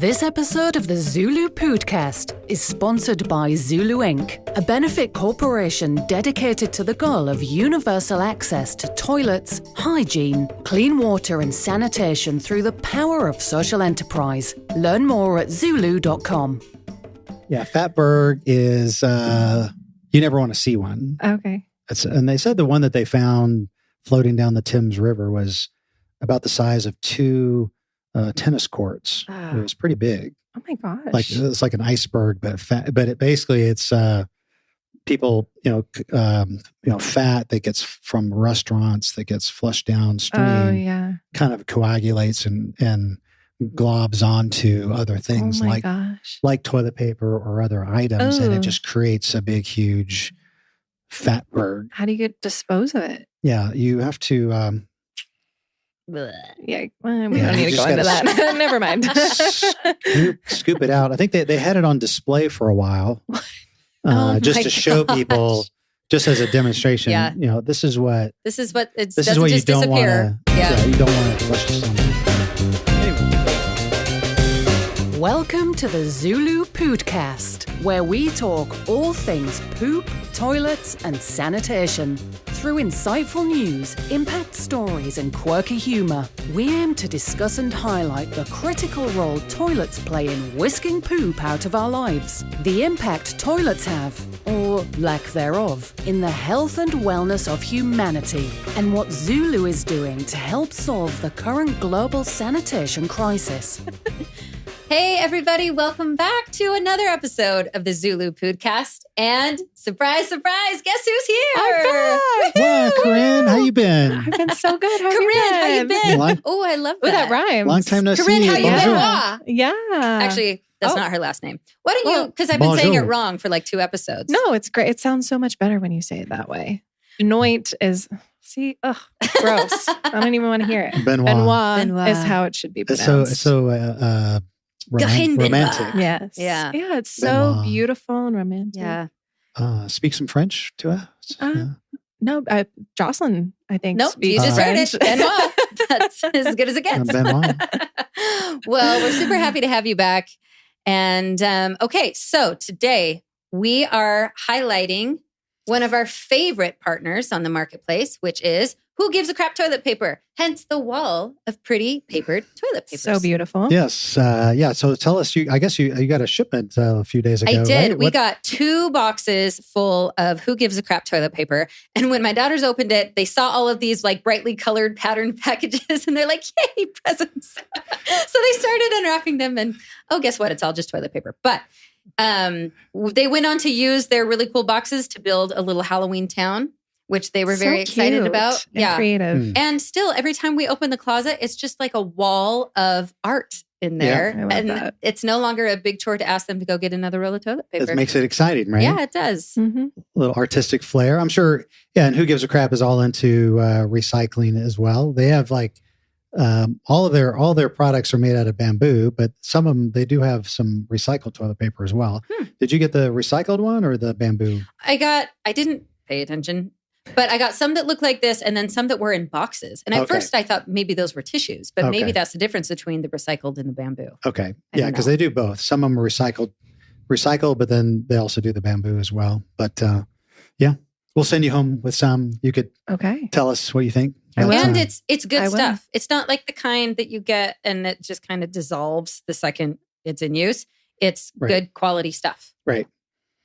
This episode of the ZuLoo Poodcast is sponsored by ZuLoo Inc., a benefit corporation dedicated to the goal of universal access to toilets, hygiene, clean water and sanitation through the power of social enterprise. Learn more at ZuLoo.com. Yeah, fatberg is, you never want to see one. Okay. And they said the one that they found floating down the Thames River was about the size of two tennis courts. It was pretty big. Oh my gosh! Like it's like an iceberg, but fat. But it's people, fat that gets from restaurants that gets flushed downstream. Oh yeah. Kind of coagulates and globs onto other things like toilet paper or other items, and it just creates a big, huge fatberg. How do you dispose of it? Yeah, you have to. Yeah, well, we don't need to go into that. Never mind. Scoop it out. I think they had it on display for a while, just to show people, just as a demonstration. Yeah. This is what it you just don't want disappear. to. You don't want to flush this on. Welcome to the ZuLoo Poodcast, where we talk all things poop, toilets, and sanitation. Through insightful news, impact stories, and quirky humor, we aim to discuss and highlight the critical role toilets play in whisking poop out of our lives, the impact toilets have, or lack thereof, in the health and wellness of humanity, and what ZuLoo is doing to help solve the current global sanitation crisis. Hey, everybody. Welcome back to another episode of the ZuLoo Poodcast. And surprise, surprise, guess who's here? I'm back. Wow, Corinne, how you been? I've been so good. How Corinne, how you been? Oh, I love that. Oh, that rhymes. Long time no see. Corinne, how you Bonjour. been? Yeah. Actually, that's not her last name. Why don't you, because I've been saying it wrong for like 2 episodes. No, it's great. It sounds so much better when you say it that way. Anoint is, gross. I don't even want to hear it. Benoit is how it should be pronounced. So romantic. Yes. Yeah. Yeah, it's so Benoit. beautiful and romantic. Yeah. Speak some French to us. No, Jocelyn, I think. Nope, you just heard it. Benoit. That's as good as it gets. Benoit. Well, we're super happy to have you back. And okay, so today we are highlighting one of our favorite partners on the marketplace, which is Who Gives a Crap Toilet Paper, hence the wall of pretty papered toilet papers. So beautiful. Yes. So tell us, I guess you got a shipment a few days ago. I did. Right? We got 2 boxes full of Who Gives a Crap toilet paper. And when my daughters opened it, they saw all of these like brightly colored patterned packages and they're like, yay, presents. So they started unwrapping them and, guess what? It's all just toilet paper. But they went on to use their really cool boxes to build a little Halloween town, which they were very excited about. And creative. And still, every time we open the closet, it's just like a wall of art in there. Yeah, I love and that. it's no longer a big chore to ask them to go get another roll of toilet paper. It makes it exciting, right? Yeah, it does. Mm-hmm. A little artistic flair. I'm sure. Yeah. And Who Gives a Crap is all into recycling as well. They have like all their products are made out of bamboo, but some of them, they do have some recycled toilet paper as well. Did you get the recycled one or the bamboo? I didn't pay attention. But I got some that looked like this and then some that were in boxes. And at first I thought maybe those were tissues, but maybe that's the difference between the recycled and the bamboo. Okay. Yeah, because they do both. Some of them are recycled, but then they also do the bamboo as well. But we'll send you home with some. You could tell us what you think. And it's good stuff. It's not like the kind that you get and it just kind of dissolves the second it's in use. It's good quality stuff. Right.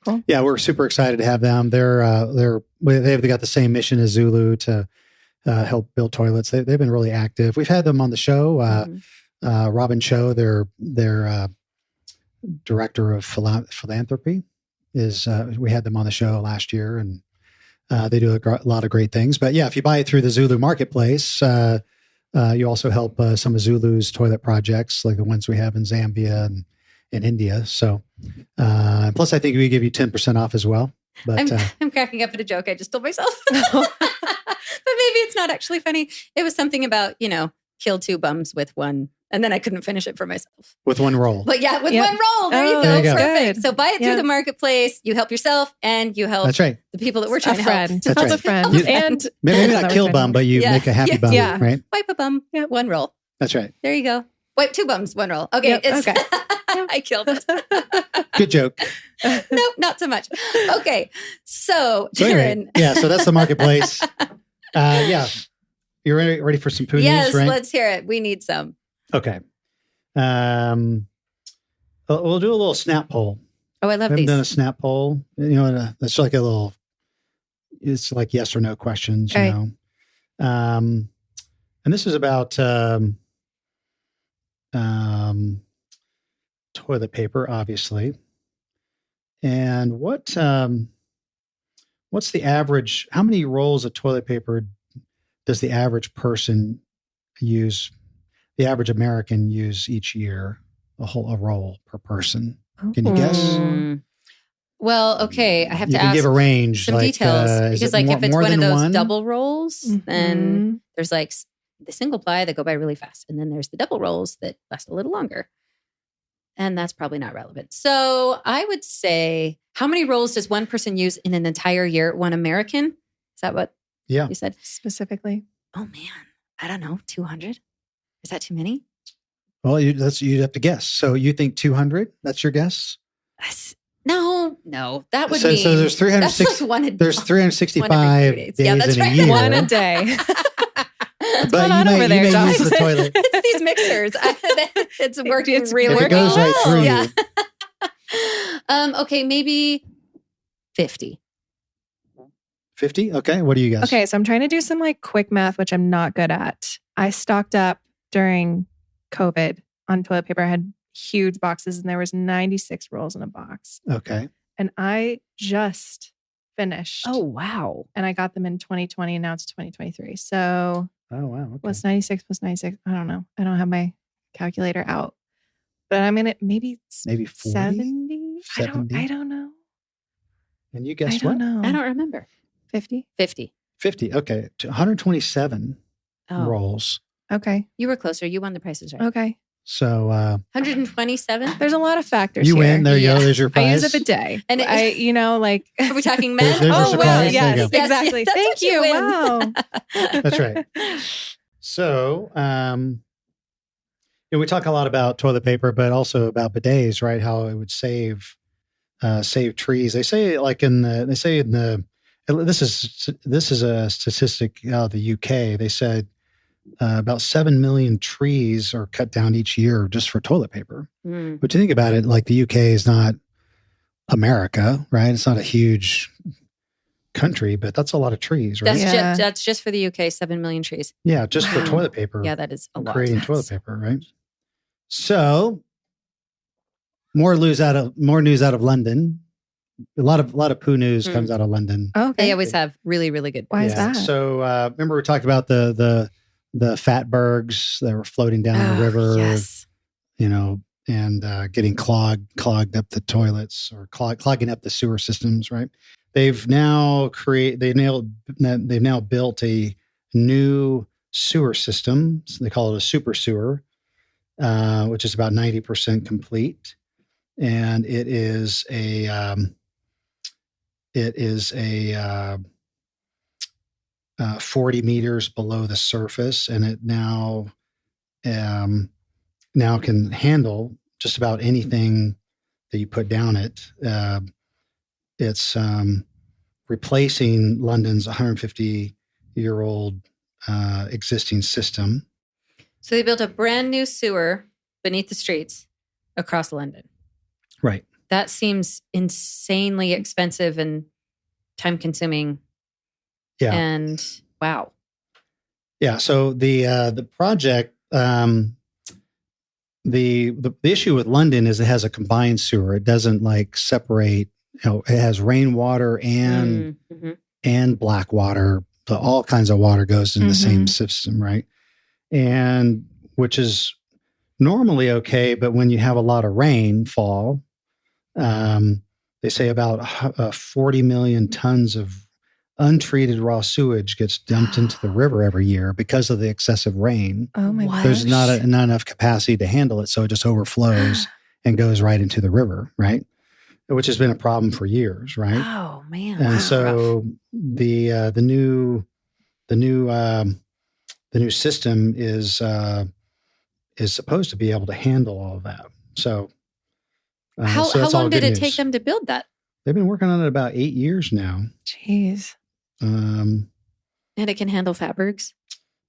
Cool. Yeah, we're super excited to have them. They've got the same mission as ZuLoo to help build toilets. They've been really active. We've had them on the show. Robin Cho, their director of philanthropy, we had them on the show last year, and they do a lot of great things. But yeah, if you buy it through the ZuLoo marketplace, you also help some of ZuLoo's toilet projects, like the ones we have in Zambia and in India. So, plus I think we give you 10% off as well. But I'm cracking up at a joke I just told myself. But maybe it's not actually funny. It was something about, kill 2 bums with one. And then I couldn't finish it for myself. With one roll. But yeah, with one roll. There you go. There you go. Perfect. Good. So buy it through the marketplace. You help yourself and you help the people that we're trying to help. That's right. A friend. Maybe not kill bum, but you make a happy bum, right? Wipe a bum. Yeah. One roll. That's right. There you go. Wipe 2 bums, 1 roll. Okay. Yep, okay. I killed it. Good joke. Nope, not so much. Okay. So anyway, so that's the marketplace. You're ready for some poo news, yes, right? let's hear it. We need some. Okay. We'll do a little snap poll. Oh, I love We haven't these. done a snap poll. It's like it's like yes or no questions, Okay. And this is about toilet paper, obviously. And what's the average? How many rolls of toilet paper does the average person use? The average American use each year? A roll per person. Can you guess? Well, okay. I have to You can ask give a range, some like, details because, like, if it's one of those double rolls, Mm-hmm. then there's like the single ply that go by really fast, and then there's the double rolls that last a little longer, and that's probably not relevant. So I would say, how many rolls does one person use in an entire year? One American? Is that what you said specifically? Oh man, I don't know. 200? Is that too many? Well, you'd have to guess. So you think 200? That's your guess? No, that would mean. So there's 365 days in a year. One a day. But you may use the toilet. It's these mixers. It's working. It's really working. It goes right through you. Okay, maybe 50. 50? Okay. What do you guess? Okay, so I'm trying to do some like quick math, which I'm not good at. I stocked up during COVID on toilet paper. I had huge boxes and there was 96 rolls in a box. Okay. And I just finished. Oh, wow. And I got them in 2020 and now it's 2023. So wow. Okay. what's 96 plus 96? I don't know. I don't have my calculator out. But I'm going to maybe 40? 70? 70? I don't know. And you guess I what? don't know. I don't remember. 50? 50. 50. Okay. 127 rolls. Okay. You were closer. You won the prices right. Okay. So 127. There's a lot of factors you here. win. There you go. There's your prize. I use it a day. And are we talking men? There's your surprise. Yes, There you go. exactly. Yes, Thank you. Wow. That's right. So, we talk a lot about toilet paper, but also about bidets, right? How it would save trees. They say this is a statistic out of the UK. They said about 7 million trees are cut down each year just for toilet paper. But you think about it, like the UK is not America, right? It's not a huge country, but that's a lot of trees, right? That's just for the UK, 7 million trees. Yeah, just for toilet paper. Yeah, that is a lot. Creating toilet paper, right? So more news out of London. A lot of poo news comes out of London. Okay. They always have really, really good. Why is that? So remember we talked about the fatbergs that were floating down the river, yes. And getting clogged up the toilets or clogging up the sewer systems, right? They've now built a new sewer system. So they call it a super sewer, which is about 90% complete, and it is a 40 meters below the surface, and it now can handle just about anything that you put down it. It's replacing London's 150-year-old existing system. So they built a brand new sewer beneath the streets across London. Right. That seems insanely expensive and time-consuming. Yeah. And wow. Yeah. So the project, the issue with London is it has a combined sewer. It doesn't like separate. It has rainwater and black water. All kinds of water goes in the same system, right? And which is normally okay, but when you have a lot of rainfall, they say about 40 million tons of untreated raw sewage gets dumped into the river every year because of the excessive rain. Oh my gosh. There's not enough capacity to handle it, so it just overflows and goes right into the river, right? Which has been a problem for years, right? Oh man! And so the new system is is supposed to be able to handle all of that. So, how long did it take them to build that? They've been working on it about 8 years now. Jeez. And it can handle fatbergs?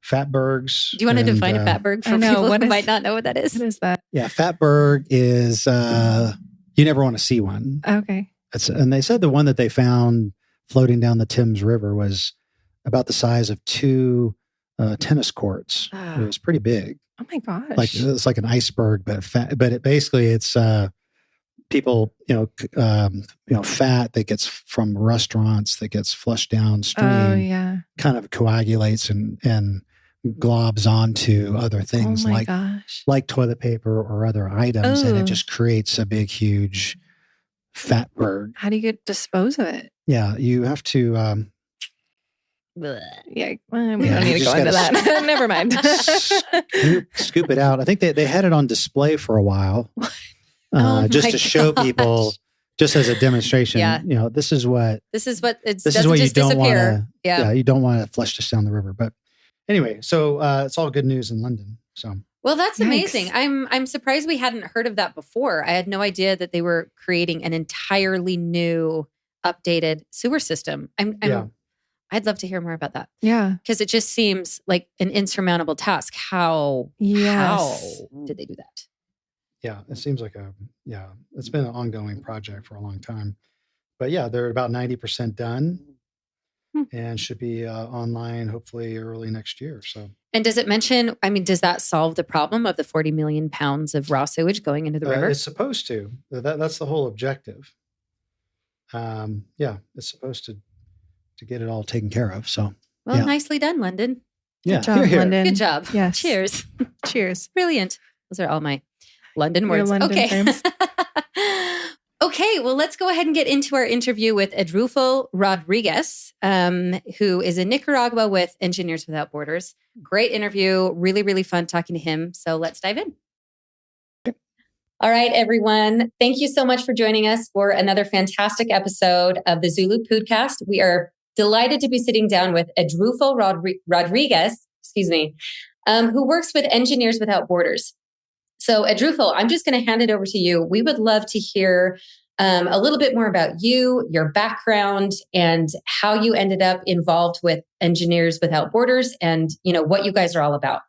Fatbergs. Do you want to define a fatberg for people who might not know what that is? What is that? Yeah, fatberg is, you never want to see one. Okay. And they said the one that they found floating down the Thames River was about the size of 2 tennis courts. It was pretty big. Oh my gosh! It's like an iceberg, but it's people, fat that gets from restaurants that gets flushed downstream. Oh yeah, kind of coagulates and globs onto other things like toilet paper or other items, and it just creates a big, huge fatberg. How do you dispose of it? Yeah, you have to. Yeah, we don't need to go into that. Never mind. Scoop it out. I think they had it on display for a while, just to show people, just as a demonstration. Yeah. This is what you don't want to. Yeah, you don't want to flush this down the river. But anyway, so it's all good news in London. So. Well, that's amazing. I'm surprised we hadn't heard of that before. I had no idea that they were creating an entirely new, updated sewer system. I'd love to hear more about that. Yeah. Because it just seems like an insurmountable task. How did they do that? Yeah, it seems like it's been an ongoing project for a long time. But yeah, they're about 90% done and should be online hopefully early next year. So. And does it mention, does that solve the problem of the 40 million pounds of raw sewage going into the river? It's supposed to. That's the whole objective. It's supposed to get it all taken care of. So, nicely done, London. Yeah, good job, London. Good job. Yes. Cheers. Cheers. Brilliant. Those are all my London words. London terms. Okay, well, let's go ahead and get into our interview with Edrulfo Rodriguez, who is in Nicaragua with Engineers Without Borders. Great interview. Really, really fun talking to him. So let's dive in. All right, everyone. Thank you so much for joining us for another fantastic episode of the ZuLoo Poodcast. We are delighted to be sitting down with Edrulfo Rodriguez, who works with Engineers Without Borders. So, Edrulfo, I'm just going to hand it over to you. We would love to hear a little bit more about you, your background, and how you ended up involved with Engineers Without Borders, and what you guys are all about.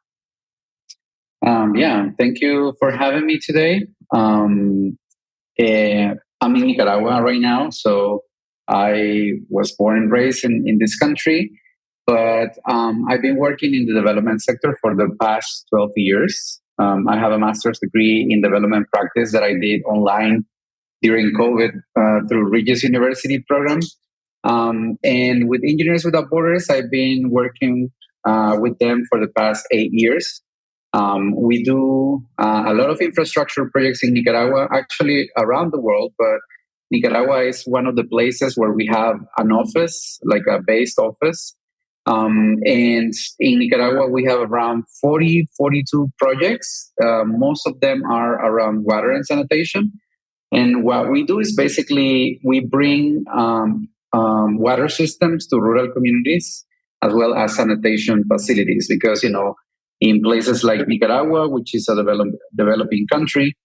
Thank you for having me today. I'm in Nicaragua right now, so I was born and raised in this country, but I've been working in the development sector for the past 12 years. I have a master's degree in development practice that I did online during COVID through Regis University program. And with Engineers Without Borders, I've been working with them for the past 8 years. We do a lot of infrastructure projects in Nicaragua, actually around the world, but Nicaragua is one of the places where we have an office, like a based office. And in Nicaragua, we have around 42 projects. Most of them are around water and sanitation. And what we do is basically we bring water systems to rural communities as well as sanitation facilities because, in places like Nicaragua, which is a developing country,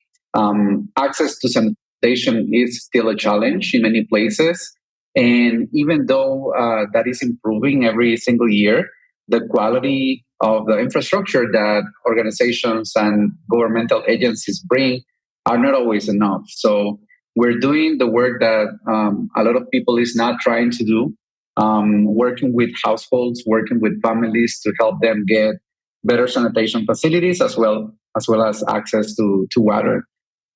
access to sanitation is still a challenge in many places. And even though that is improving every single year, the quality of the infrastructure that organizations and governmental agencies bring are not always enough. So we're doing the work that a lot of people is not trying to do, working with households, working with families to help them get better sanitation facilities as well as access to water.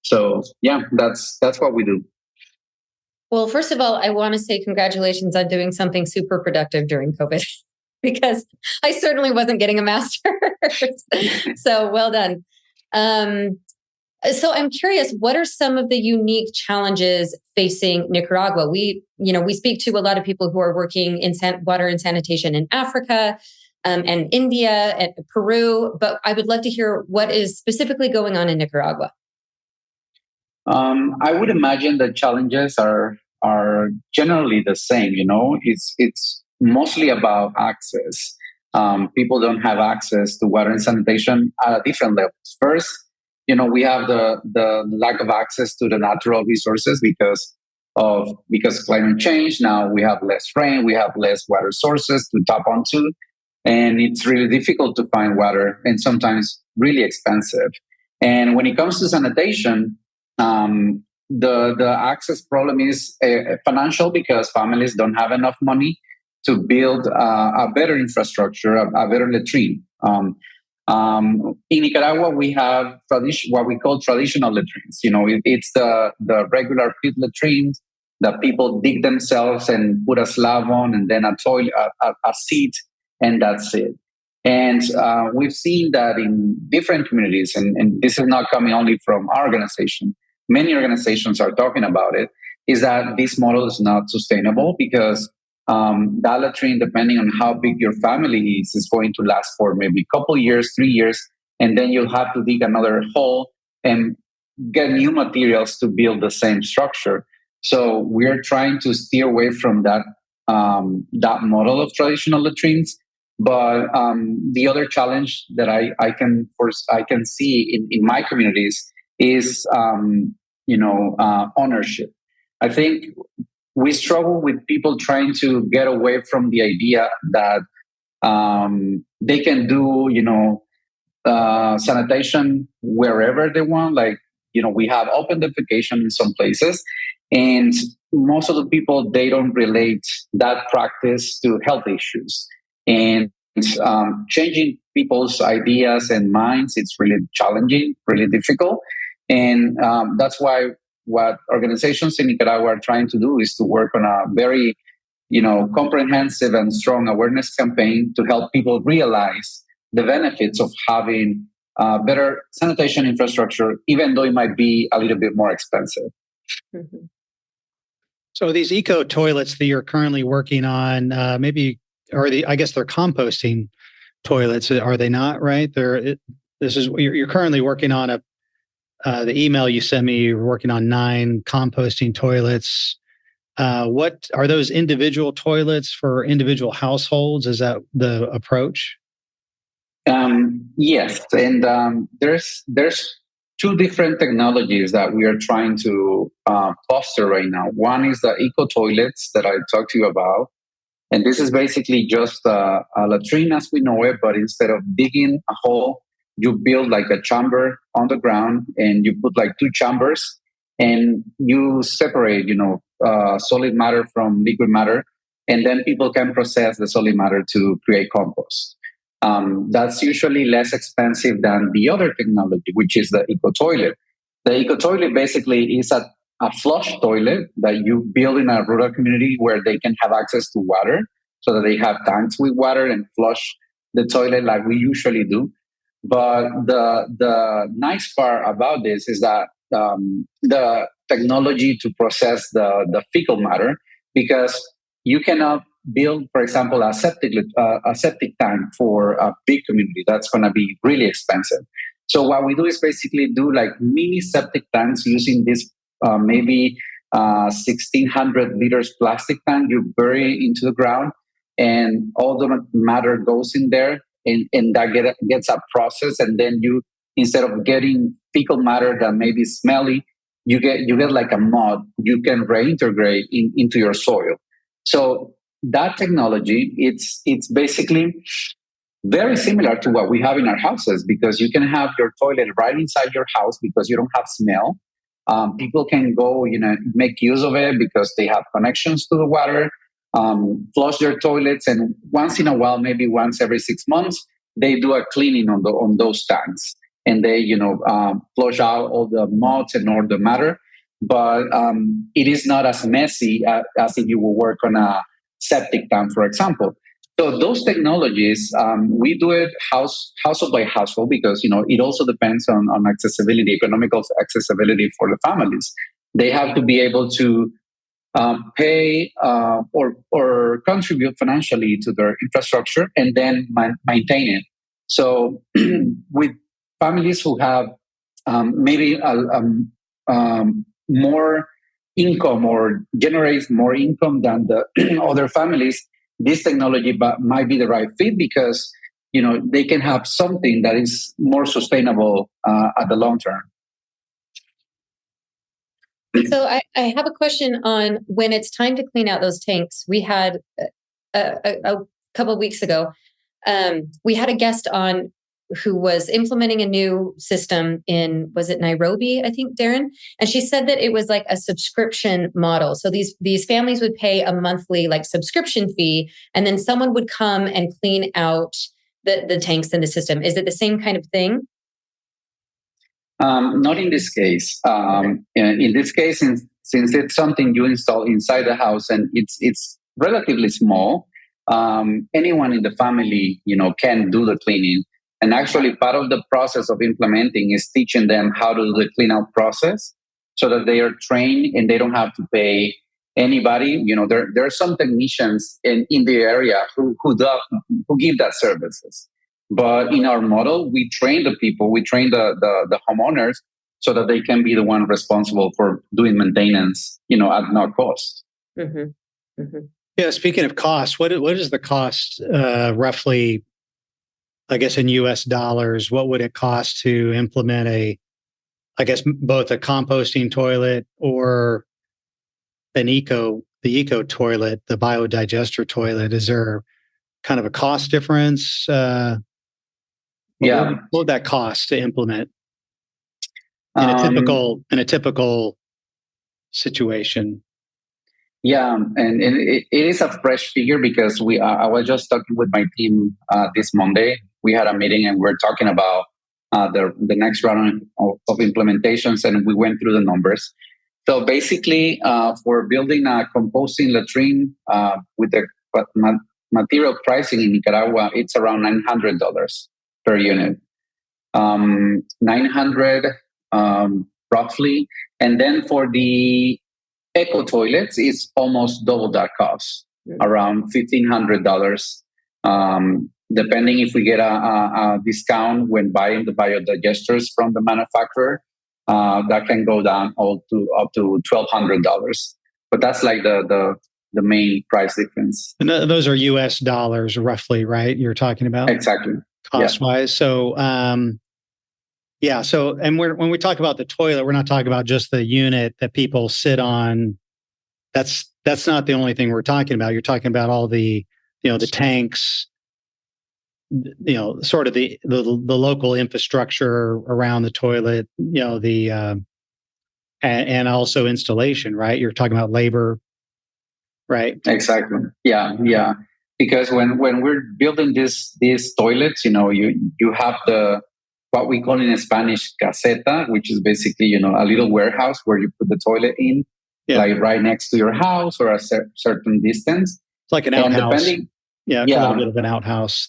So that's what we do. Well, first of all, I want to say congratulations on doing something super productive during COVID because I certainly wasn't getting a master's. So well done. So I'm curious, what are some of the unique challenges facing Nicaragua? We speak to a lot of people who are working in water and sanitation in Africa, and India and Peru, but I would love to hear what is specifically going on in Nicaragua. I would imagine the challenges are generally the same. It's mostly about access. people don't have access to water and sanitation at different levels. First, we have the lack of access to the natural resources because climate change. Now we have less rain, we have less water sources to tap onto, and it's really difficult to find water and sometimes really expensive. And when it comes to sanitation, the access problem is financial because families don't have enough money to build a better infrastructure, a better latrine. In Nicaragua, we have what we call traditional latrines. It's the regular pit latrines that people dig themselves and put a slab on, and then a toilet, a seat, and that's it. And we've seen that in different communities, and this is not coming only from our organization. Many organizations are talking about it, is that this model is not sustainable because that latrine, depending on how big your family is going to last for maybe a couple years, 3 years, and then you'll have to dig another hole and get new materials to build the same structure. So we're trying to steer away from that model of traditional latrines. But the other challenge that I can see in my communities is ownership. I think we struggle with people trying to get away from the idea that they can do sanitation wherever they want. Like we have open defecation in some places, and most of the people, they don't relate that practice to health issues. And changing people's ideas and minds, it's really challenging, really difficult. And that's why what organizations in Nicaragua are trying to do is to work on a very, comprehensive and strong awareness campaign to help people realize the benefits of having better sanitation infrastructure, even though it might be a little bit more expensive. Mm-hmm. So these eco toilets that you're currently working on, I guess they're composting toilets, are they not? Right? You're currently working on the email you sent me. You're working on 9 composting toilets. What are those individual toilets for individual households? Is that the approach? Yes, and there's 2 different technologies that we are trying to foster right now. One is the eco toilets that I talked to you about. And this is basically just a latrine as we know it, but instead of digging a hole, you build like a chamber on the ground, and you put like 2 chambers, and you separate, solid matter from liquid matter, and then people can process the solid matter to create compost. That's usually less expensive than the other technology, which is the eco toilet. The eco toilet basically is a flush toilet that you build in a rural community where they can have access to water, so that they have tanks with water and flush the toilet like we usually do. But the nice part about this is that the technology to process the fecal matter, because you cannot build, for example, a septic tank for a big community. That's going to be really expensive. So what we do is basically do like mini septic tanks using this maybe 1,600 liters plastic tank. You bury into the ground, and all the matter goes in there, and that gets a process. And then you, instead of getting fecal matter that may be smelly, you get like a mud you can reintegrate into your soil. So that technology, it's basically very similar to what we have in our houses, because you can have your toilet right inside your house because you don't have smell. People can go, make use of it because they have connections to the water, flush their toilets, and once in a while, maybe once every 6 months, they do a cleaning on those tanks, and they, flush out all the mods and all the matter. But it is not as messy as if you will work on a septic tank, for example. So those technologies, we do it household by household, because it also depends on accessibility, economical accessibility for the families. They have to be able to pay or contribute financially to their infrastructure and then maintain it. So with families who have maybe more income or generates more income than the other families, this technology might be the right fit because, they can have something that is more sustainable at the long term. So I have a question on when it's time to clean out those tanks. We had a couple of weeks ago, we had a guest on who was implementing a new system was it Nairobi, I think, Darren? And she said that it was like a subscription model. So these families would pay a monthly like subscription fee, and then someone would come and clean out the tanks in the system. Is it the same kind of thing? Not in this case. In this case, since it's something you install inside the house and it's relatively small, anyone in the family, can do the cleaning. And actually, part of the process of implementing is teaching them how to do the clean out process so that they are trained and they don't have to pay anybody. There are some technicians in the area who give that services. But in our model, we train the people, we train the homeowners so that they can be the one responsible for doing maintenance, at no cost. Mm-hmm. Mm-hmm. Yeah. Speaking of cost, what is the cost roughly? I guess in US dollars, what would it cost to implement both a composting toilet or the eco toilet, the biodigester toilet? Is there kind of a cost difference? What would that cost to implement in a typical situation? Yeah, and it is a fresh figure because I was just talking with my team this Monday. We had a meeting and we're talking about the next round of implementations, and we went through the numbers. So basically, for building a composting latrine with the material pricing in Nicaragua, it's around $900 per unit. $900 roughly, and then for the eco toilets, it's almost double that cost, around $1,500. Depending if we get a discount when buying the biodigesters from the manufacturer, that can go down up to $1,200. But that's like the main price difference. And those are US dollars, roughly, right? You're talking about exactly cost wise. So, So, and when we talk about the toilet, we're not talking about just the unit that people sit on. That's not the only thing we're talking about. You're talking about all the, the tanks, sort of the local infrastructure around the toilet, and also installation, right? You're talking about labor, right? Exactly. Yeah. Because when we're building these toilets, you have what we call in Spanish caseta, which is basically, a little warehouse where you put the toilet in, like right next to your house or a certain distance. It's like an outhouse. A little bit of an outhouse.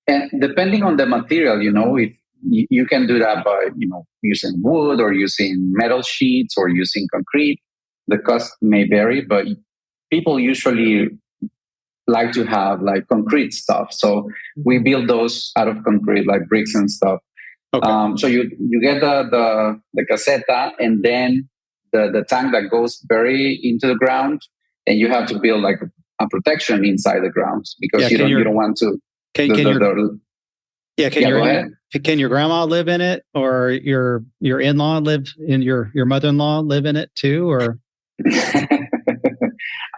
And depending on the material, if you can do that by, using wood or using metal sheets or using concrete. The cost may vary, but people usually like to have like concrete stuff. So we build those out of concrete, like bricks and stuff. Okay. So you get the caseta and then the tank that goes very into the ground, and you have to build like a protection inside the ground because you don't want to. Can your grandma live in it, or your in-law live in your mother-in-law live in it too, or?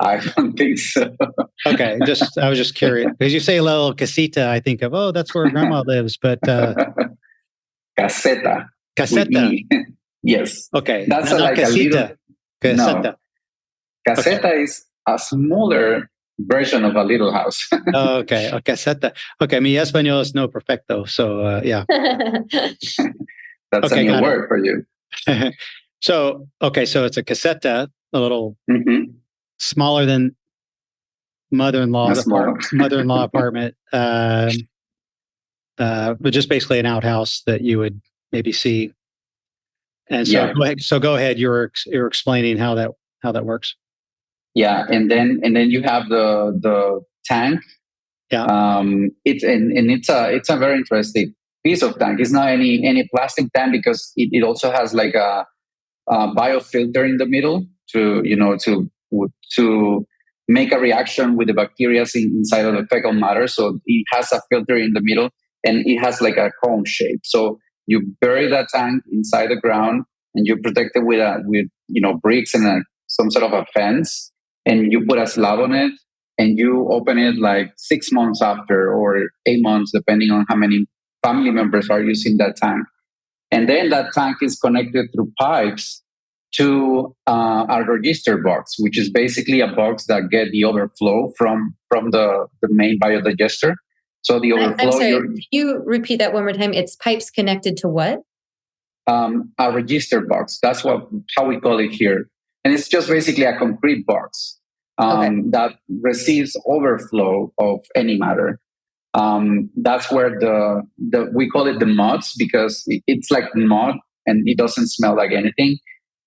I don't think so. Okay, I was just curious because you say a little casita, I think of that's where grandma lives, but caseta. Yes. Okay, that's like casita. A little. Caseta. No. Caseta is a smaller version of a little house. Okay, caseta. Okay, mi español es no perfecto, so yeah. That's a new word for you. So it's a caseta, a little smaller than mother-in-law's mother-in-law apartment, but just basically an outhouse that you would maybe see. And so go ahead. You're explaining how that works. Yeah, and then you have the tank. Yeah. It's a very interesting piece of tank. It's not any plastic tank because it also has like a biofilter in the middle to make a reaction with the bacteria inside of the fecal matter. So it has a filter in the middle, and it has like a cone shape. So you bury that tank inside the ground, and you protect it with bricks and some sort of a fence, and you put a slab on it, and you open it like 6 months after or 8 months, depending on how many family members are using that tank. And then that tank is connected through pipes to a register box, which is basically a box that get the overflow from the main biodigester. So the overflow. I'm sorry, can you repeat that one more time? It's pipes connected to what? A register box. That's how we call it here. And it's just basically a concrete box that receives overflow of any matter. That's where we call it the mods, because it's like mud and it doesn't smell like anything.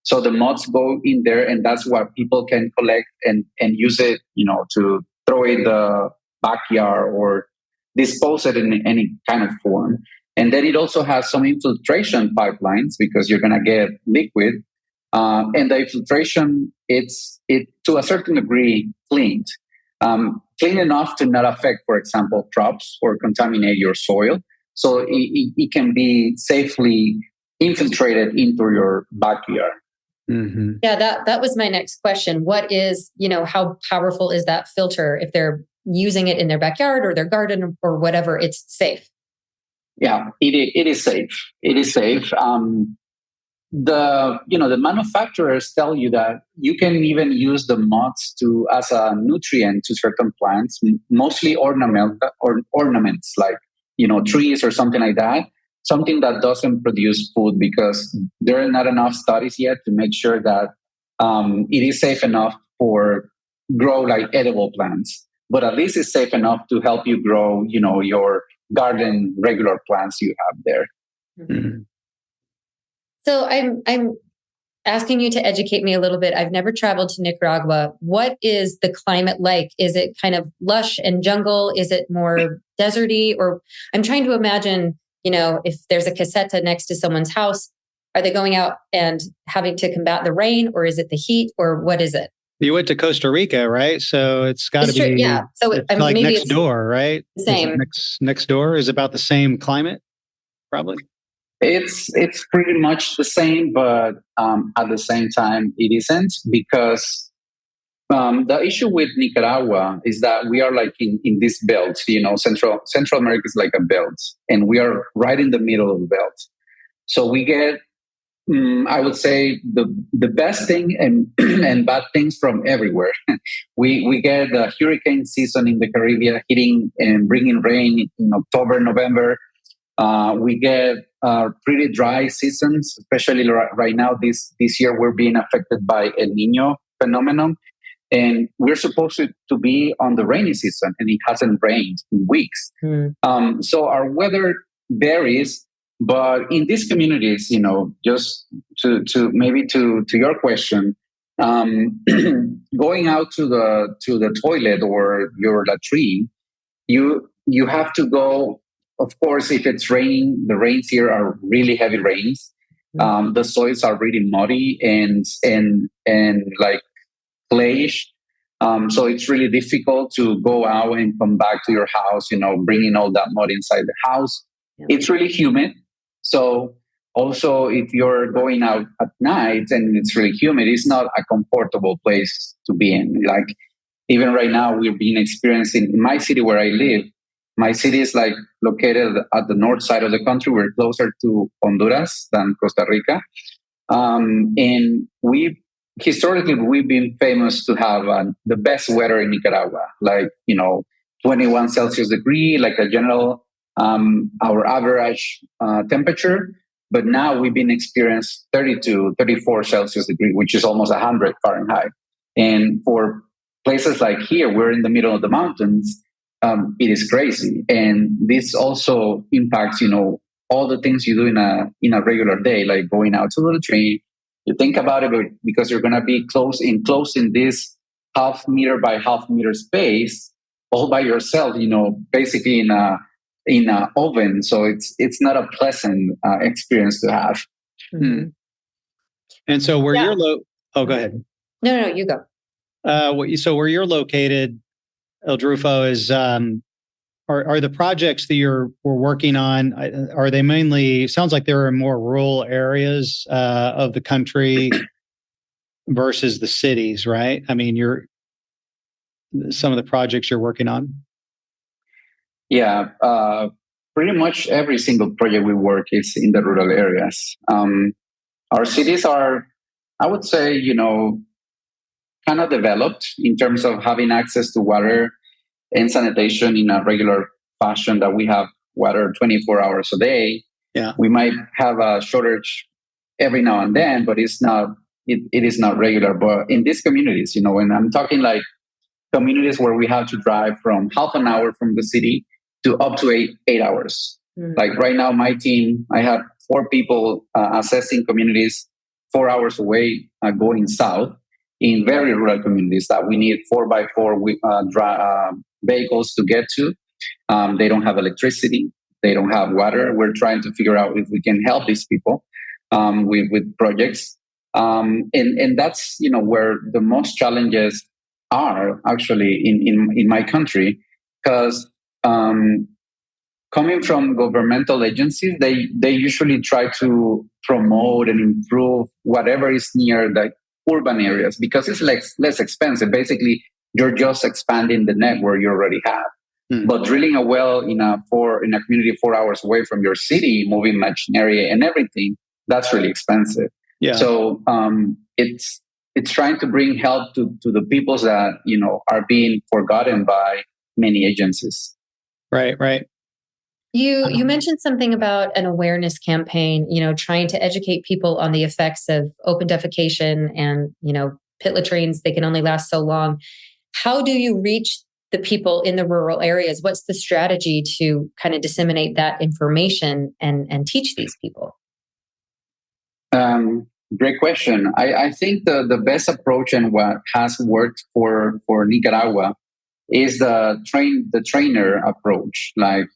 So the mods go in there, and that's what people can collect and use it, to throw it in the backyard or dispose it in any kind of form. And then it also has some infiltration pipelines, because you're going to get liquid. And the infiltration, it's to a certain degree cleaned. Clean enough to not affect, for example, crops or contaminate your soil. So it can be safely infiltrated into your backyard. Mm-hmm. Yeah, that was my next question. What is, how powerful is that filter? If they're using it in their backyard or their garden or whatever, it's safe. Yeah, it is safe. It is safe. The manufacturers tell you that you can even use the mods as a nutrient to certain plants, mostly ornaments like trees or something like that. Something that doesn't produce food, because there are not enough studies yet to make sure that it is safe enough for grow like edible plants. But at least it's safe enough to help you grow, your garden regular plants you have there. Mm-hmm. So I'm asking you to educate me a little bit. I've never traveled to Nicaragua. What is the climate like? Is it kind of lush and jungle? Is it more deserty? Or I'm trying to imagine, if there's a caseta next to someone's house, are they going out and having to combat the rain, or is it the heat, or what is it? You went to Costa Rica, right? So it's got to be, yeah. So it's like maybe next door, right? Same. Next door is about the same climate, probably. It's pretty much the same, but at the same time, it isn't, because the issue with Nicaragua is that we are like in this belt. Central America is like a belt, and we are right in the middle of the belt. So we get, I would say, the best thing and bad things from everywhere. We get the hurricane season in the Caribbean hitting and bringing rain in October, November. We get pretty dry seasons, especially right now. This year, we're being affected by El Niño phenomenon, and we're supposed to be on the rainy season, and it hasn't rained in weeks. So our weather varies, but in these communities, just to maybe to your question, going out to the toilet or your latrine, you have to go. Of course, if it's raining, the rains here are really heavy rains. The soils are really muddy and like clayish. So it's really difficult to go out and come back to your house, bringing all that mud inside the house. Yeah. It's really humid. So also, if you're going out at night and it's really humid, it's not a comfortable place to be in. Like even right now, we've been experiencing in my city where I live. My city is like located at the north side of the country. We're closer to Honduras than Costa Rica. And historically, we've been famous to have the best weather in Nicaragua, like, 21 Celsius degree, like a general, our average temperature. But now we've been experiencing 32, 34 Celsius degree, which is almost 100 Fahrenheit. And for places like here, we're in the middle of the mountains. It is crazy, and this also impacts, all the things you do in a regular day, like going out to the tree. You think about it, but because you're going to be close in this half meter by half meter space, all by yourself, basically in a oven. So it's not a pleasant experience to have. Mm-hmm. And so where you're oh, go ahead. No, you go. So where you're located, Edrulfo, is are the projects that we're working on? Are they mainly? Sounds like they're in more rural areas of the country versus the cities, right? I mean, some of the projects you're working on. Yeah, pretty much every single project we work is in the rural areas. Our cities are, I would say, kind of developed in terms of having access to water and sanitation in a regular fashion, that we have water 24 hours a day. Yeah. We might have a shortage every now and then, but it is not regular. But in these communities, and I'm talking like communities where we have to drive from half an hour from the city to up to eight hours. Mm-hmm. Like right now, my team, I have 4 people assessing communities 4 hours away, going south in very rural communities that we need 4x4 vehicles to get to. They don't have electricity. They don't have water. We're trying to figure out if we can help these people with projects. And that's, where the most challenges are actually in my country, because coming from governmental agencies, they usually try to promote and improve whatever is near the urban areas because it's less expensive. Basically, you're just expanding the network you already have. Mm. But drilling a well in a community 4 hours away from your city, moving machinery and everything, that's really expensive. Yeah. So it's trying to bring help to the peoples that are being forgotten by many agencies. Right. You mentioned something about an awareness campaign, trying to educate people on the effects of open defecation and, pit latrines. They can only last so long. How do you reach the people in the rural areas? What's the strategy to kind of disseminate that information and teach these people? Great question. I think the best approach and what has worked for Nicaragua is the trainer approach. Like,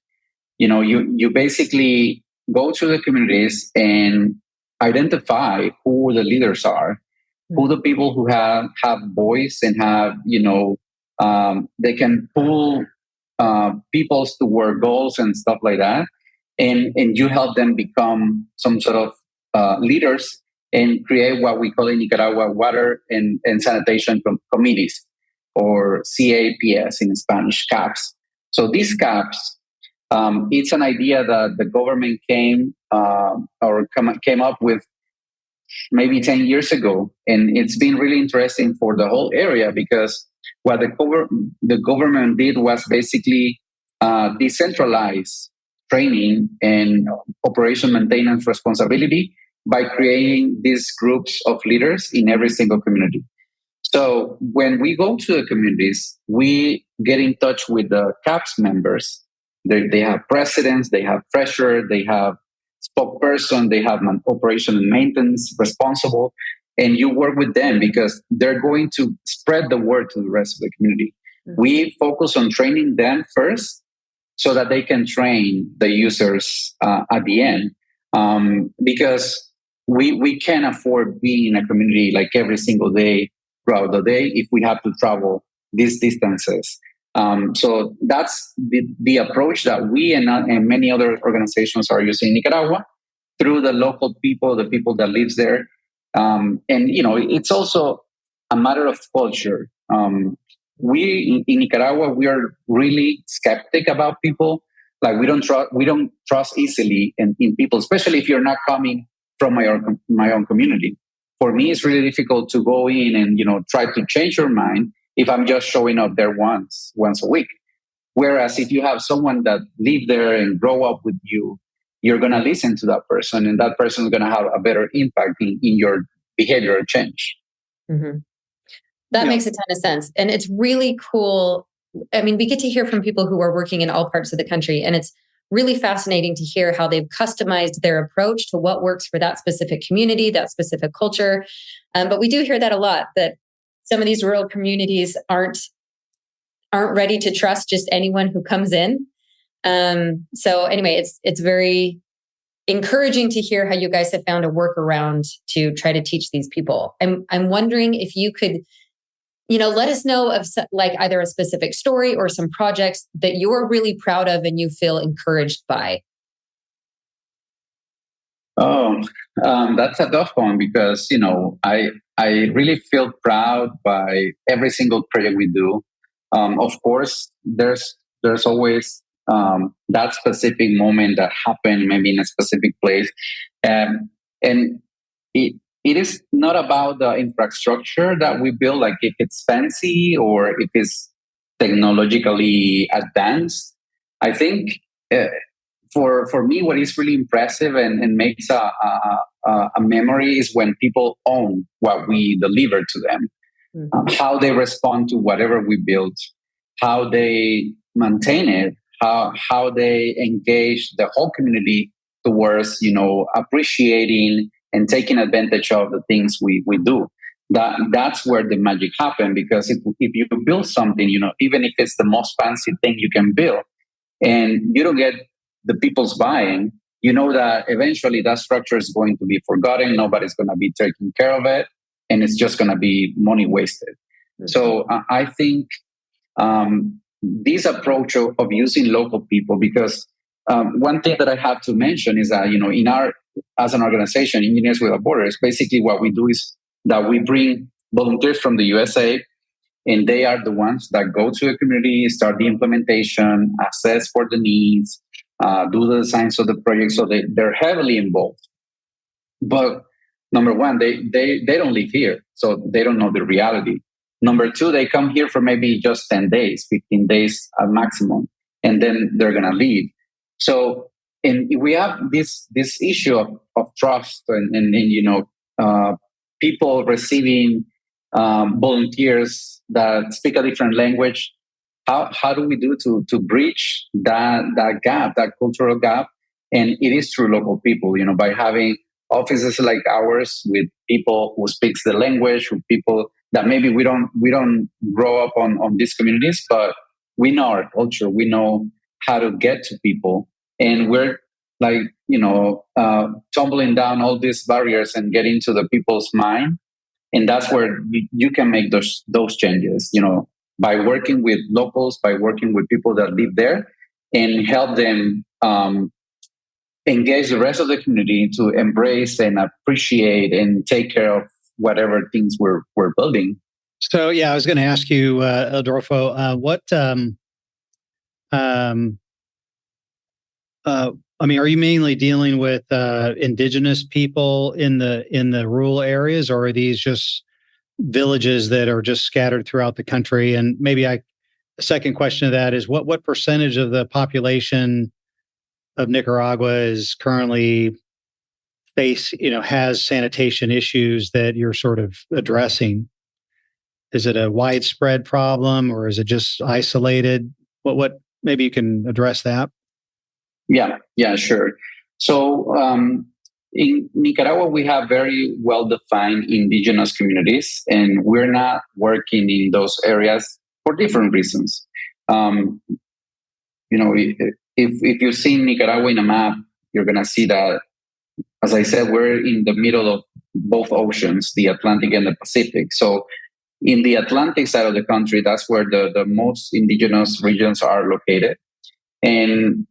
you basically go to the communities and identify who the leaders are, who the people who have voice and have, they can pull peoples toward goals and stuff like that. And you help them become some sort of leaders and create what we call in Nicaragua water and sanitation committees, or CAPS in Spanish, CAPS. So these CAPS, it's an idea that the government came up with maybe 10 years ago. And it's been really interesting for the whole area because what the government did was basically decentralize training and operation maintenance responsibility by creating these groups of leaders in every single community. So when we go to the communities, we get in touch with the CAPS members. They have presidents, they have treasurer, they have spokesperson, they have an operation and maintenance responsible, and you work with them because they're going to spread the word to the rest of the community. Mm-hmm. We focus on training them first so that they can train the users at the end, because we can't afford being in a community like every single day throughout the day if we have to travel these distances. So that's the approach that we and many other organizations are using in Nicaragua through the local people, the people that lives there. And, it's also a matter of culture. We in Nicaragua, we are really skeptic about people. Like we don't trust easily in people, especially if you're not coming from my own community. For me, it's really difficult to go in and, try to change your mind if I'm just showing up there once a week. Whereas if you have someone that live there and grow up with you, you're going to listen to that person, and that person is going to have a better impact in your behavioral change. Mm-hmm. That makes a ton of sense. And it's really cool. I mean, we get to hear from people who are working in all parts of the country, and it's really fascinating to hear how they've customized their approach to what works for that specific community, that specific culture. But we do hear that a lot, that some of these rural communities aren't ready to trust just anyone who comes in. So anyway, it's very encouraging to hear how you guys have found a workaround to try to teach these people. I'm wondering if you could let us know of like either a specific story or some projects that you're really proud of and you feel encouraged by. Oh, that's a tough one because, I really feel proud by every single project we do. Of course, there's always that specific moment that happened maybe in a specific place. And it is not about the infrastructure that we build, like if it's fancy or if it's technologically advanced. I think for me, what is really impressive and makes a memory is when people own what we deliver to them, how they respond to whatever we build, how they maintain it, how they engage the whole community towards, appreciating and taking advantage of the things we do. That's where the magic happens, because if you build something, even if it's the most fancy thing you can build, and you don't get the people's buying, that eventually that structure is going to be forgotten. Nobody's going to be taking care of it, and it's just going to be money wasted. Mm-hmm. So I think this approach of using local people, because one thing that I have to mention is that, as an organization, Engineers Without Borders, basically what we do is that we bring volunteers from the USA, and they are the ones that go to the community, start the implementation, assess for the needs, do the designs of the project. So they're heavily involved. But number one, they don't live here, so they don't know the reality. Number two, they come here for maybe just 10 days, 15 days at maximum, and then they're going to leave. So, and we have this issue of trust and people receiving volunteers that speak a different language. How do we do to bridge that gap, that cultural gap? And it is through local people, by having offices like ours with people who speaks the language, with people that maybe we don't grow up on these communities, but we know our culture, we know how to get to people, and we're like tumbling down all these barriers and getting to the people's mind. And that's where you can make those changes, by working with locals, by working with people that live there, and help them engage the rest of the community to embrace and appreciate and take care of whatever things we're building. So, yeah, I was going to ask you, Edrulfo, are you mainly dealing with indigenous people in the rural areas, or are these just villages that are just scattered throughout the country? And maybe the second question to that is what percentage of the population of Nicaragua is currently has sanitation issues that you're sort of addressing? Is it a widespread problem, or is it just isolated? What maybe you can address that? Yeah, sure. So in Nicaragua, we have very well-defined indigenous communities, and we're not working in those areas for different reasons. If you see Nicaragua in a map, you're going to see that, as I said, we're in the middle of both oceans, the Atlantic and the Pacific. So in the Atlantic side of the country, that's where the most indigenous regions are located. And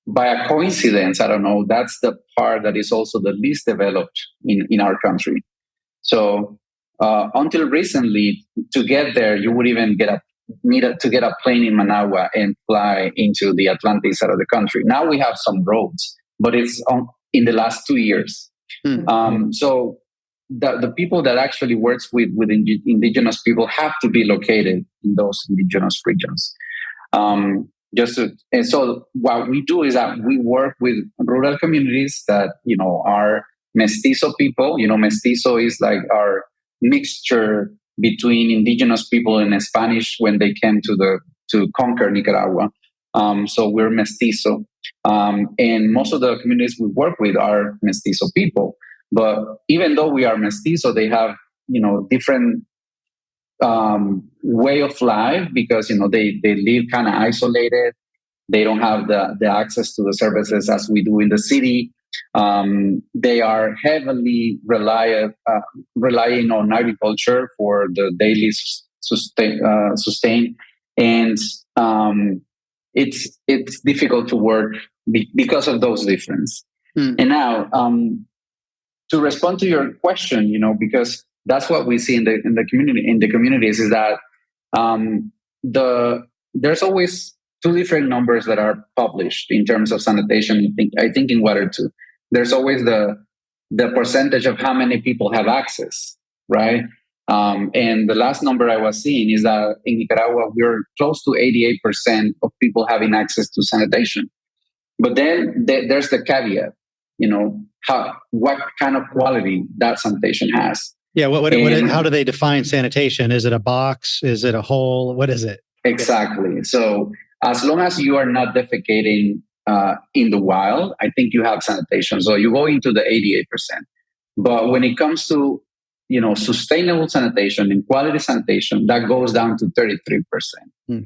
by a coincidence, I don't know, that's the part that is also the least developed in our country. So until recently, to get there, you would even need to get a plane in Managua and fly into the Atlantic side of the country. Now we have some roads, but it's in the last 2 years. Mm-hmm. So the people that actually works with indigenous people have to be located in those indigenous regions. And so what we do is that we work with rural communities that, are mestizo people. Mestizo is like our mixture between indigenous people and Spanish when they came to conquer Nicaragua. So we're mestizo. And most of the communities we work with are mestizo people. But even though we are mestizo, they have, different way of life, because they live kind of isolated. They don't have the access to the services as we do in the city. They are heavily relying on agriculture for the daily sustain, and it's difficult to work because of those differences. And now, to respond to your question, because that's what we see in the communities is that there's always two different numbers that are published in terms of sanitation. I think in water too. There's always the percentage of how many people have access, right? And the last number I was seeing is that in Nicaragua, we're close to 88% of people having access to sanitation. But then there's the caveat, what kind of quality that sanitation has. Yeah, how do they define sanitation? Is it a box? Is it a hole? What is it? Exactly. So as long as you are not defecating in the wild, I think you have sanitation. So you go into the 88%. But when it comes to sustainable sanitation and quality sanitation, that goes down to 33%.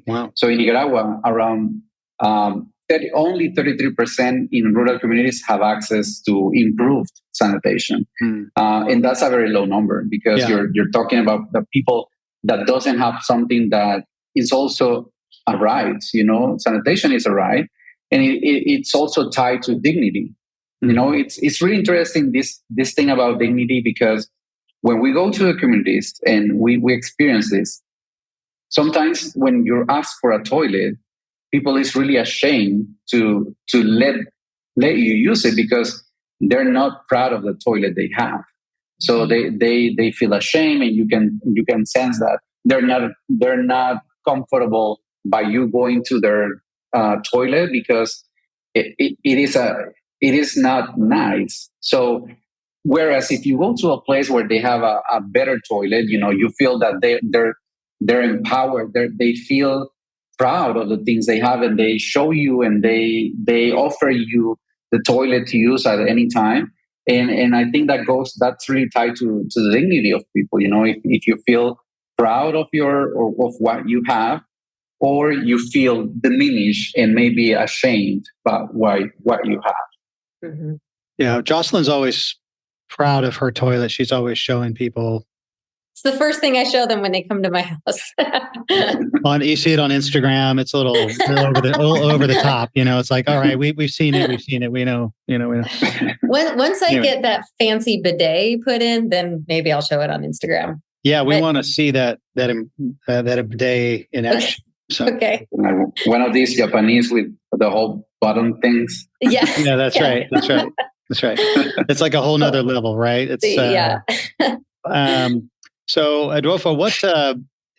Wow. So in Nicaragua, around only 33% in rural communities have access to improved sanitation. And that's a very low number because you're talking about the people that doesn't have something that is also a right. Sanitation is a right. And it's also tied to dignity. It's really interesting, this thing about dignity, because when we go to the communities and we experience this, sometimes when you're asked for a toilet, people is really ashamed to let you use it because they're not proud of the toilet they have. So they feel ashamed, and you can sense that they're not comfortable by you going to their toilet because it is not nice. So whereas if you go to a place where they have a better toilet, you feel that they're empowered. They feel proud of the things they have, and they show you and they offer you the toilet to use at any time. And I think that's really tied to the dignity of people. If you feel proud of of what you have, or you feel diminished and maybe ashamed about what you have. Mm-hmm. Yeah, Jocelyn's always proud of her toilet. She's always showing people. It's the first thing I show them when they come to my house. You see it on Instagram. It's a little over the top. It's like, all right, we've seen it. We know. Once I get that fancy bidet put in, then maybe I'll show it on Instagram. Yeah, we want to see that bidet in action. So. Okay. One of these Japanese with the whole bottom things. Yeah. Yeah, that's right. It's like a whole nother level, right? It's So, Edrulfo, what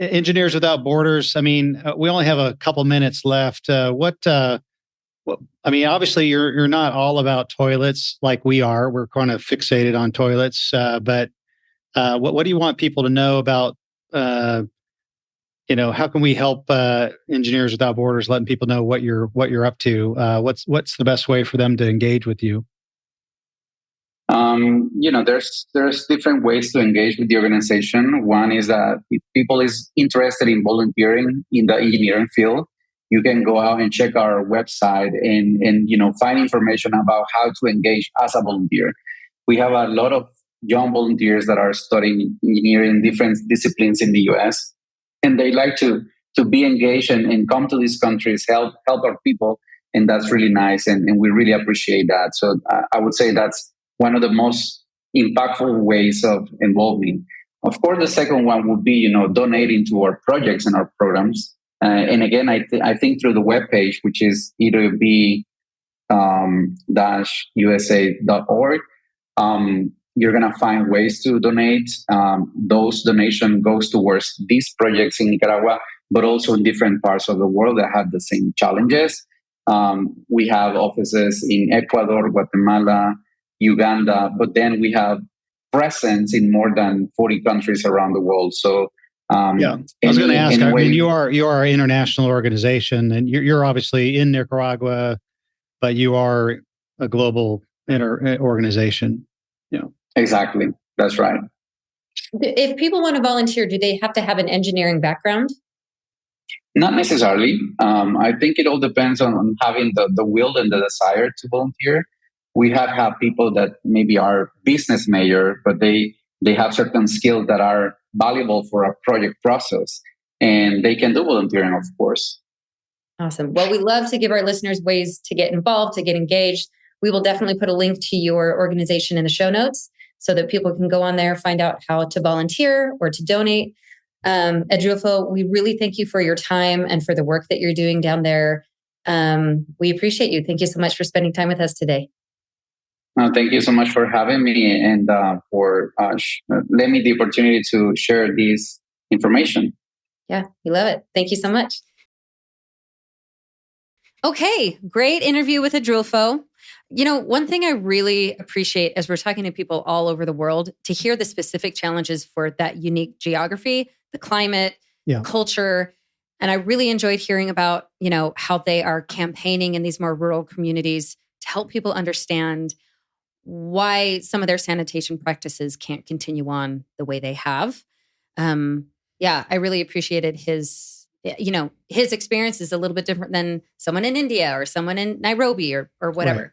Engineers Without Borders? I mean, we only have a couple minutes left. Obviously, you're not all about toilets like we are. We're kind of fixated on toilets. But what do you want people to know about? How can we help Engineers Without Borders, letting people know what you're up to? What's the best way for them to engage with you? There's different ways to engage with the organization. One is that if people is interested in volunteering in the engineering field, you can go out and check our website and find information about how to engage as a volunteer. We have a lot of young volunteers that are studying engineering in different disciplines in the U.S. and they like to be engaged and come to these countries, help our people, and that's really nice, and we really appreciate that. So I would say that's one of the most impactful ways of involving. Of course, the second one would be, donating to our projects and our programs. And again, I think through the webpage, which is edrulfo-usa.org, you're going to find ways to donate. Those donation goes towards these projects in Nicaragua, but also in different parts of the world that have the same challenges. We have offices in Ecuador, Guatemala, Uganda, but then we have presence in more than 40 countries around the world. So, I was going to ask. You are an international organization, and you're obviously in Nicaragua, but you are a global organization. Exactly, that's right. If people want to volunteer, do they have to have an engineering background? Not necessarily. I think it all depends on having the will and the desire to volunteer. we have people that maybe are business major, but they have certain skills that are valuable for a project process, and they can do volunteering, of course. Awesome. Well, we love to give our listeners ways to get involved, to get engaged. We will definitely put a link to your organization in the show notes so that people can go on there, find out how to volunteer or to donate. Edrulfo, we really thank you for your time and for the work that you're doing down there. We appreciate you. Thank you so much for spending time with us today. Thank you so much for having me and for letting me the opportunity to share this information. Yeah, we love it. Thank you so much. Okay, great interview with Edrulfo. You know, one thing I really appreciate as we're talking to people all over the world, to hear the specific challenges for that unique geography, the climate, culture. And I really enjoyed hearing about, you know, how they are campaigning in these more rural communities to help people understand why some of their sanitation practices can't continue on the way they have. I really appreciated his experience is a little bit different than someone in India or someone in Nairobi or whatever. Right.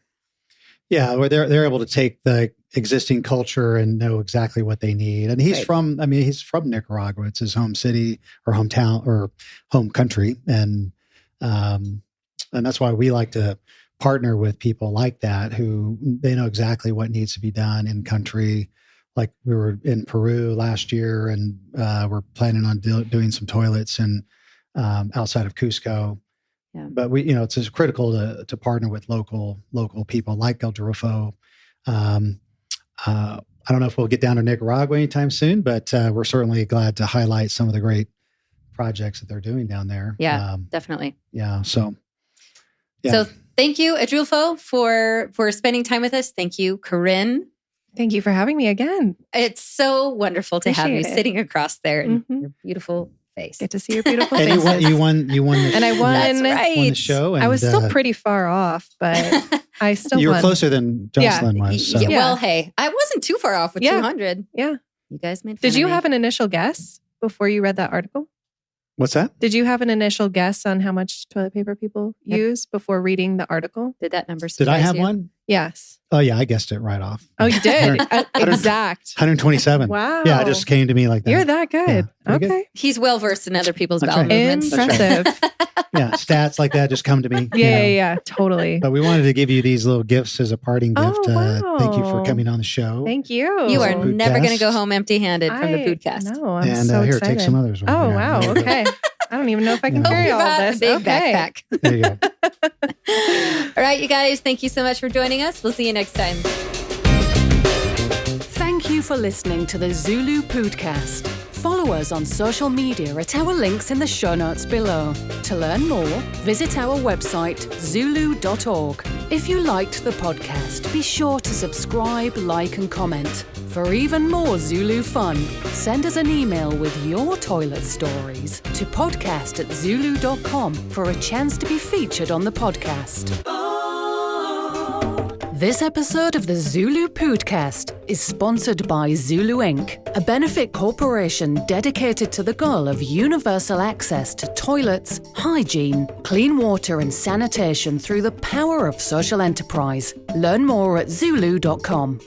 Yeah, where they're able to take the existing culture and know exactly what they need. And he's from Nicaragua. It's his home city or hometown or home country. And that's why we like to partner with people like that who they know exactly what needs to be done in country. Like we were in Peru last year and we're planning on doing some toilets and outside of Cusco. Yeah. But it's just critical to partner with local people like Edrulfo. I don't know if we'll get down to Nicaragua anytime soon, but we're certainly glad to highlight some of the great projects that they're doing down there. Yeah, definitely. Yeah. So thank you, Edrulfo, for spending time with us. Thank you, Corinne. Thank you for having me again. It's so wonderful to have you sitting across there in your beautiful face. Get to see your beautiful face. And you won the and I won, that's right. Won the show. And, I was still pretty far off, but I still You won. were closer than Jocelyn was. So. Yeah, well, hey, I wasn't too far off with 200. Yeah. You guys made fun Did you of me. have an initial guess before you read that article? What's that? Did you have an initial guess on how much toilet paper people use before reading the article? Did that number surprise Did I have you? one? Yes. Oh, yeah. I guessed it right off. Oh, you did? Exact. 127. Wow. Yeah, it just came to me like that. You're that good. Yeah, okay. Good. He's well versed in other people's That's bowel right. movements. Impressive. Yeah, stats like that just come to me. Yeah, totally. But we wanted to give you these little gifts as a parting gift. Wow. Thank you for coming on the show. Thank you. You are Poodcast. never going to go home empty-handed from the Poodcast. No, I'm and so here, excited. take some others. Oh, wow. Okay. I don't even know if I can carry all this. Big backpack. There you go. All right, you guys, thank you so much for joining us. We'll see you next time. Thank you for listening to the ZuLoo Poodcast. Follow us on social media at our links in the show notes below. To learn more, visit our website, ZuLoo.org. If you liked the podcast, be sure to subscribe, like, and comment. For even more ZuLoo fun, send us an email with your toilet stories to podcast@ZuLoo.com for a chance to be featured on the podcast. This episode of the ZuLoo Poodcast is sponsored by ZuLoo Inc., a benefit corporation dedicated to the goal of universal access to toilets, hygiene, clean water and sanitation through the power of social enterprise. Learn more at ZuLoo.com.